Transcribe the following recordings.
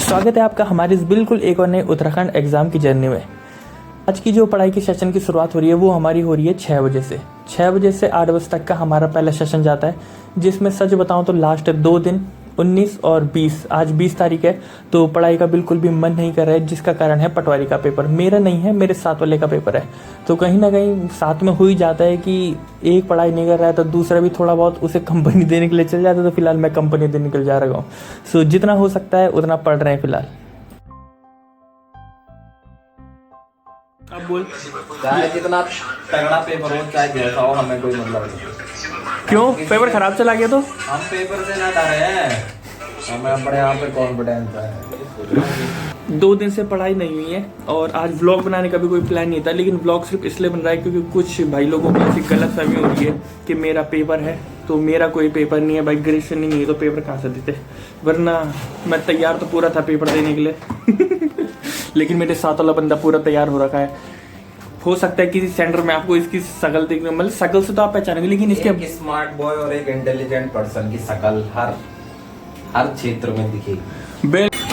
स्वागत है आपका हमारे इस बिल्कुल एक और नए उत्तराखंड एग्ज़ाम की जर्नी में। आज की जो पढ़ाई की सेशन की शुरुआत हो रही है वो हमारी हो रही है 6 बजे से। 6 बजे से 8 बजे तक का हमारा पहला सेशन जाता है, जिसमें सच बताऊं तो लास्ट 2 दिन 19 और 20, आज 20 तारीख है, तो पढ़ाई का बिल्कुल भी मन नहीं कर रहा है, जिसका कारण है पटवारी का पेपर। मेरा नहीं है, मेरे साथ वाले का पेपर है, तो कहीं ना कहीं साथ में हो ही जाता है कि एक पढ़ाई नहीं कर रहा है तो दूसरा भी थोड़ा बहुत उसे कंपनी देने के लिए चल जाता है। तो फिलहाल मैं कंपनी देने निकल जा रहा हूँ। सो जितना हो सकता है उतना पढ़ रहे हैं फिलहाल। अब बोल, चाहे जितना तगड़ा पेपर हो चाहे जैसा हो, हमें कोई मतलब नहीं। क्यों पेपर खराब चला गया तो? हम पेपर से ना डरे हैं, हमें अपने यहाँ पे कॉन्फिडेंस है। 2 दिन से पढ़ाई नहीं हुई है और आज व्लॉग बनाने का भी कोई प्लान नहीं था, लेकिन व्लॉग सिर्फ इसलिए बन रहा है क्योंकि कुछ भाई लोगों को ऐसी गलतफहमी हो रही है कि मेरा पेपर है। तो मेरा कोई पेपर नहीं है भाई, ग्रेजुएशन नहीं है तो पेपर कहाँ से देते, वरना मैं तैयार तो पूरा था पेपर देने के लिए लेकिन मेरे साथ वाला बंदा पूरा तैयार हो रखा है। हो सकता है किसी सेंटर में आपको इसकी शकल देखने, मतलब शकल से तो आप पहचानेंगे, लेकिन इसके एक स्मार्ट बॉय और एक इंटेलिजेंट पर्सन की शकल हर क्षेत्र में दिखेगी। बिस्कुट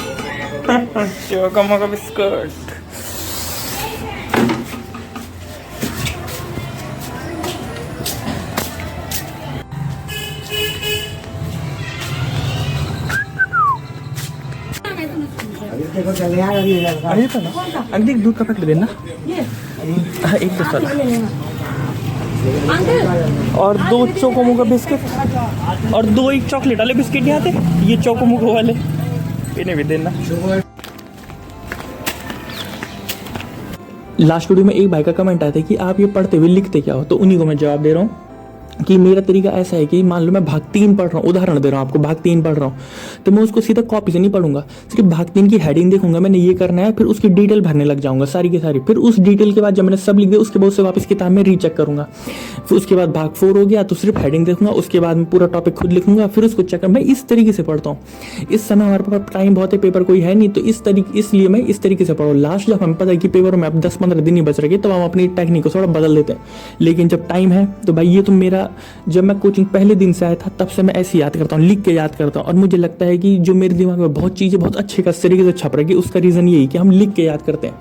अरे तो ना अभी दूध का पैकेट देना। हाँ, एक दस वाला और 2 चोकोमो का बिस्किट और 2 एक चॉकलेट वाले बिस्किट नहीं आते, ये चोकोमो वाले इन्हें भी देना। लास्ट वीडियो में एक भाई का कमेंट आया था कि आप ये पढ़ते हुए लिखते क्या हो, तो उन्हीं को मैं जवाब दे रहा हूँ कि मेरा तरीका ऐसा है कि मान लो मैं भाग 3 पढ़ रहा हूँ, उदाहरण दे रहा हूँ आपको, भाग 3 पढ़ रहा हूँ, तो मैं उसको सीधा कॉपी से नहीं पढ़ूंगा, सिर्फ भाग 3 की हेडिंग देखूंगा, मैंने ये करना है, फिर उसकी डिटेल भरने लग जाऊंगा सारी की सारी। फिर उस डिटेल के बाद जब मैंने सब लिख दिया उसके बाद उसे वापस किताब में रीचेक करूंगा। फिर उसके बाद भाग 4 हो गया तो सिर्फ हेडिंग देखूंगा, उसके बाद मैं पूरा टॉपिक खुद लिखूंगा, फिर उसको चेक। मैं इस तरीके से पढ़ता हूँ। इस समय हमारे पास टाइम बहुत है, पेपर कोई है नहीं, तो इसलिए मैं इस तरीके से पढ़ूँ। लास्ट जब हमें पता है कि पेपर में अब 10-15 दिन ही बच रहे तो हम अपनी टेक्निक को थोड़ा बदल देते हैं, लेकिन जब टाइम है तो भाई ये तो मेरा, जब मैं कोचिंग पहले दिन से आया था तब से मैं ऐसे याद करता हूँ, लिख के याद करता हूँ। और मुझे लगता है कि जो मेरे दिमाग में बहुत चीज़ें बहुत अच्छे खास तरीके से छप रही है, उसका रीज़न यही कि हम लिख के याद करते हैं।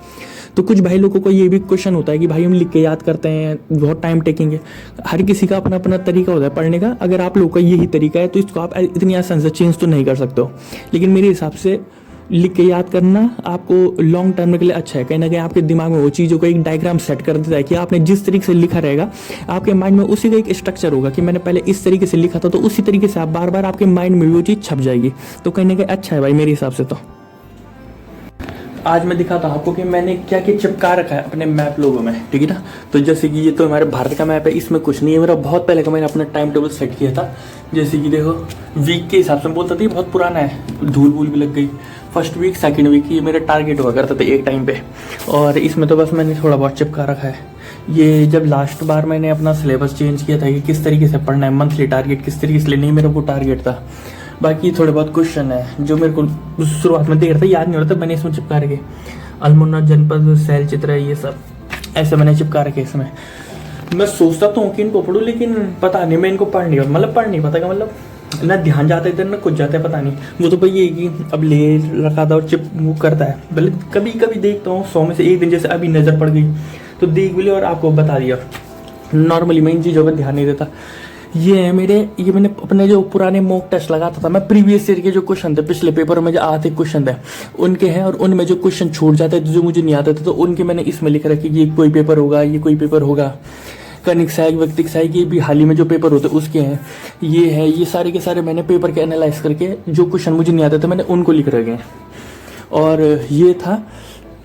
तो कुछ भाई लोगों को ये भी क्वेश्चन होता है कि भाई हम लिख के याद करते हैं, बहुत टाइम टेकिंग है। हर किसी का अपना अपना तरीका होता है पढ़ने का। अगर आप लोगों का यही तरीका है तो इसको आप इतनी आसान से चेंज तो नहीं कर सकते हो, लेकिन मेरे हिसाब से लिख के याद करना आपको लॉन्ग टर्म के लिए अच्छा है। कहीं ना कहीं आपके दिमाग में वो चीज़ों को एक डायग्राम सेट कर देता है कि आपने जिस तरीके से लिखा रहेगा आपके माइंड में उसी का एक स्ट्रक्चर होगा कि मैंने पहले इस तरीके से लिखा था, तो उसी तरीके से आप बार बार आपके माइंड में भी वो चीज़ छप जाएगी। तो कहीं ना कहीं अच्छा है भाई मेरे हिसाब से। तो आज मैं दिखाता हूँ आपको कि मैंने क्या क्या चिपका रखा है अपने मैप लोगों में, ठीक है ना। तो जैसे कि ये तो हमारे भारत का मैप है, इसमें कुछ नहीं है, मेरा बहुत पहले का मैंने अपना टाइम टेबल सेट किया था। जैसे कि देखो वीक के हिसाब से बोलता था, बहुत पुराना है, धूल वूल भी लग गई। फर्स्ट वीक सेकंड वीक ये मेरा टारगेट हुआ करता था एक टाइम पे, और इसमें तो बस मैंने थोड़ा बहुत चिपका रखा है। ये जब लास्ट बार मैंने अपना सिलेबस चेंज किया था कि किस तरीके से पढ़ना है, मंथली टारगेट किस तरीके से, नहीं मेरा वो टारगेट था। बाकी थोड़े बहुत क्वेश्चन है जो मेरे को शुरुआत में देख रहा था, याद नहीं हो रहा था, मैंने इसमें चिपका रखे। अल्मोड़ा जनपद शैल चित्र है, ये सब ऐसे मैंने चिपका रखे। इसमें मैं सोचता तो हूँ कि इनको पढ़ूँ, लेकिन पता नहीं मैं इनको पढ़ नहीं पता का मतलब ना ध्यान जाता है इधर ना कुछ जाता है, पता नहीं। वो तो भाई ये कि अब ले रखा था और चिप वो करता है, भले कभी कभी देखता हूँ 100 में से एक दिन, जैसे अभी नज़र पड़ गई तो देख भी लिया और आपको बता दिया। नॉर्मली मैं इन चीज़ों पर ध्यान नहीं देता। ये है मेरे, ये मैंने अपने जो पुराने मॉक टेस्ट लगाता था मैं, प्रीवियस ईयर के जो क्वेश्चन थे, पिछले पेपर में जो आते क्वेश्चन थे उनके हैं, और उनमें जो क्वेश्चन छूट जाते थे जो मुझे नहीं आते थे तो उनके मैंने इसमें लिख रखे कि ये कोई पेपर होगा, ये कोई पेपर होगा। कनिक सहायक व्यक्तिक सहायक ये भी हाल ही में जो पेपर होते उसके हैं। ये है, ये सारे के सारे मैंने पेपर के एनालाइज करके जो क्वेश्चन मुझे नहीं आते थे मैंने उनको लिख रखे हैं। और ये था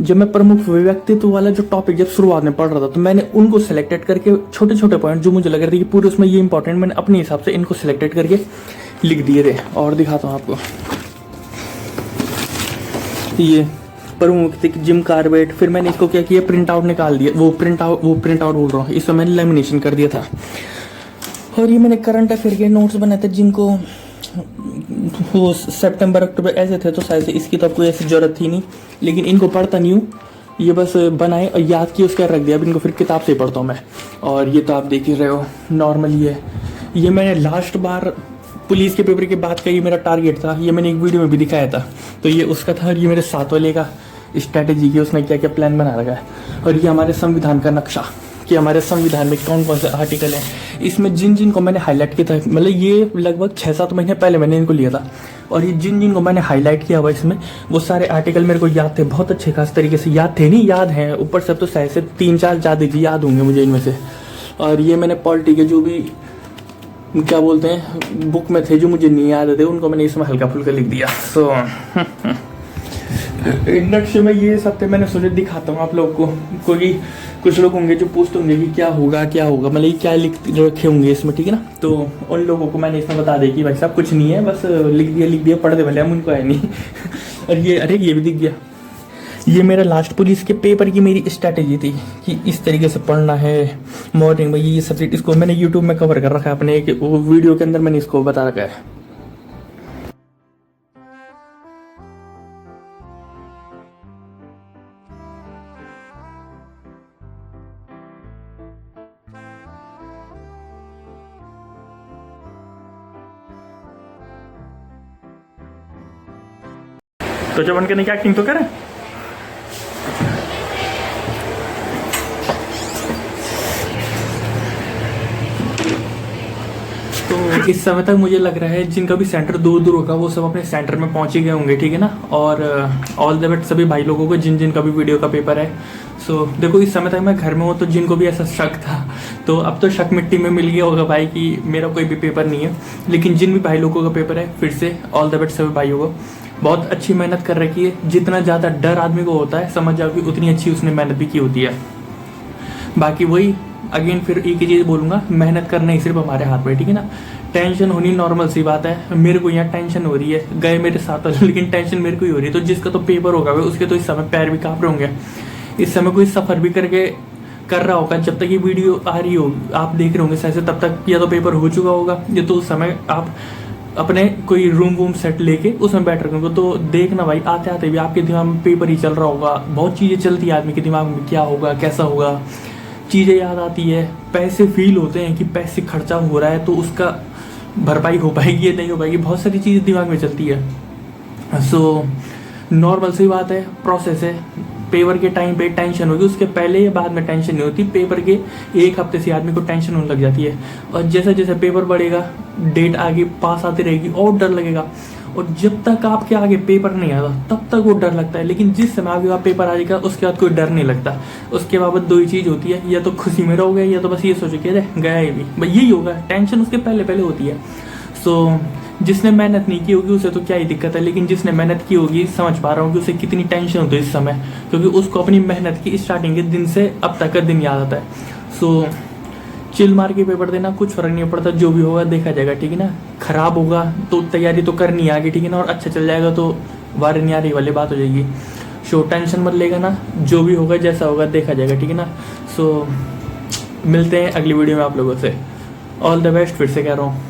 जब मैं प्रमुख व्यक्तित्व वाला जो टॉपिक जब शुरुआत में पढ़ रहा था तो मैंने उनको सिलेक्टेड करके छोटे छोटे पॉइंट जो मुझे लग रहे थे कि पूरे उसमें ये इंपॉर्टेंट, मैंने अपने हिसाब से इनको सिलेक्टेड करके लिख दिए थे। और दिखाता हूँ आपको, ये प्रमुख व्यक्ति जिम कार्बेट, फिर मैंने इसको क्या किया, प्रिंट आउट निकाल दिया, वो प्रिंट आउट बोल रहा हूँ, इसमें मैंने लेमिनेशन कर दिया था। और ये मैंने करंट अफेयर के नोट्स बनाए थे जिनको वो सितंबर अक्टूबर ऐसे थे, तो शायद इसकी तो कोई ऐसी जरूरत थी नहीं, लेकिन इनको पढ़ता नहीं हूँ, ये बस बनाए और याद किए उसका रख दिया। अब इनको फिर किताब से पढ़ता हूँ मैं। और ये तो आप देख ही रहे हो नॉर्मल ये मैंने लास्ट बार पुलिस के पेपर के बाद का ये मेरा टारगेट था, ये मैंने एक वीडियो में भी दिखाया था। तो ये उसका था और ये मेरे साथ वाले का स्ट्रैटेजी की उसने क्या क्या प्लान बना रखा है। और ये हमारे संविधान का नक्शा कि हमारे संविधान में कौन कौन से आर्टिकल हैं, इसमें जिन जिन को मैंने हाईलाइट किया था, मतलब ये लगभग 6-7 महीने पहले मैंने इनको लिया था, और ये जिन जिन को मैंने हाईलाइट किया हुआ इसमें वो सारे आर्टिकल मेरे को याद थे, बहुत अच्छे खास तरीके से याद थे, नहीं याद हैं ऊपर से, अब तो शायद से 3-4 ज़्यादा याद होंगे मुझे इनमें से। और ये मैंने पॉलिटी के जो भी क्या बोलते हैं बुक में थे जो मुझे नहीं याद थे उनको मैंने इसमें हल्का फुल्का लिख दिया। सो इंडक्शन में ये सब थे, मैंने सोचा दिखाता हूँ आप लोग को। कोई कुछ लोग होंगे जो पूछते होंगे कि क्या होगा मतलब ये क्या लिख रखे होंगे इसमें, ठीक है ना। तो उन लोगों को मैंने इसमें बता दिया कि भाई साहब कुछ नहीं है, बस लिख दिया पढ़ दे भले, हम उनको है नहीं। और ये अरे ये भी दिख गया, ये मेरा लास्ट पुलिस के पेपर की मेरी स्ट्रैटेजी थी कि इस तरीके से पढ़ना है मॉर्निंग में, ये सब्जेक्ट। इसको मैंने यूट्यूब में कवर कर रखा है अपने एक वीडियो के अंदर, मैंने इसको बता रखा है। तो जब उनके नहीं एक्टिंग तो करें। तो इस समय तक मुझे लग रहा है जिनका भी सेंटर दूर दूर होगा वो सब अपने सेंटर में पहुंच ही गए होंगे, ठीक है ना। और ऑल द बेस्ट सभी भाई लोगों को जिन जिन का भी वीडियो का पेपर है। सो देखो इस समय तक मैं घर में हूँ, तो जिनको भी ऐसा शक था तो अब तो शक मिट्टी में मिल गया होगा भाई कि मेरा कोई भी पेपर नहीं है। लेकिन जिन भी भाई लोगों का पेपर है, फिर से ऑल द बेस्ट सभी भाइयों को। बहुत अच्छी मेहनत कर रखी है, जितना ज़्यादा डर आदमी को होता है समझ जाओ कि उतनी अच्छी उसने मेहनत भी की होती है। बाकी वही अगेन फिर एक ही चीज़ बोलूँगा, मेहनत करना ही सिर्फ हमारे हाथ में, ठीक है ना। टेंशन होनी नॉर्मल सी बात है, मेरे को यहाँ टेंशन हो रही है, गए मेरे साथ लेकिन टेंशन मेरे को ही हो रही है। तो जिसका तो पेपर होगा भाई उसके तो इस समय पैर भी काँप रहे होंगे, इस समय कोई सफ़र भी करके कर रहा होगा। जब तक ये वीडियो आ रही होगी आप देख रहे होंगे शायद तब तक या तो पेपर हो चुका होगा, या तो उस समय आप अपने कोई रूम सेट लेके उसमें बैठ रहे होंगे। तो देखना भाई आते आते भी आपके दिमाग में पेपर ही चल रहा होगा। बहुत चीज़ें चलती है आदमी के दिमाग में, क्या होगा कैसा होगा, चीज़ें याद आती है, पैसे फील होते हैं कि पैसे खर्चा हो रहा है तो उसका भरपाई हो पाएगी या नहीं हो पाएगी, बहुत सारी चीज़ें दिमाग में चलती है। सो नॉर्मल सी बात है, प्रोसेस है। पेपर के टाइम पे टेंशन होगी, उसके पहले या बाद में टेंशन नहीं होती। पेपर के एक हफ्ते से आदमी को टेंशन होने लग जाती है, और जैसे जैसे पेपर बढ़ेगा, डेट आगे पास आती रहेगी और डर लगेगा। और जब तक आपके आगे पेपर नहीं आता तब तक वो डर लगता है, लेकिन जिस समय आपके पास पेपर आ जाएगा उसके बाद कोई डर नहीं लगता। उसके बाद दो ही चीज़ होती है, या तो खुशी में रहोगे या तो बस ये सोचो कि अरे गया ही भी, बस यही होगा। टेंशन उसके पहले पहले होती है। सो जिसने मेहनत नहीं की होगी उसे तो क्या ही दिक्कत है, लेकिन जिसने मेहनत की होगी समझ पा रहा हूँ कि उसे कितनी टेंशन होती है इस समय, क्योंकि उसको अपनी मेहनत की स्टार्टिंग के दिन से अब तक का दिन याद आता है। सो चिल मार के पेपर देना, कुछ फर्क नहीं पड़ता, जो भी होगा देखा जाएगा, ठीक है ना। खराब होगा तो तैयारी तो करनी है आगे, ठीक है ना, और अच्छा चल जाएगा तो वारे नहीं आ रही वाली बात हो जाएगी। सो टेंशन मत लेगा ना, जो भी होगा जैसा होगा देखा जाएगा, ठीक है ना। सो मिलते हैं अगली वीडियो में आप लोगों से। ऑल द बेस्ट फिर से कह रहा हूँ।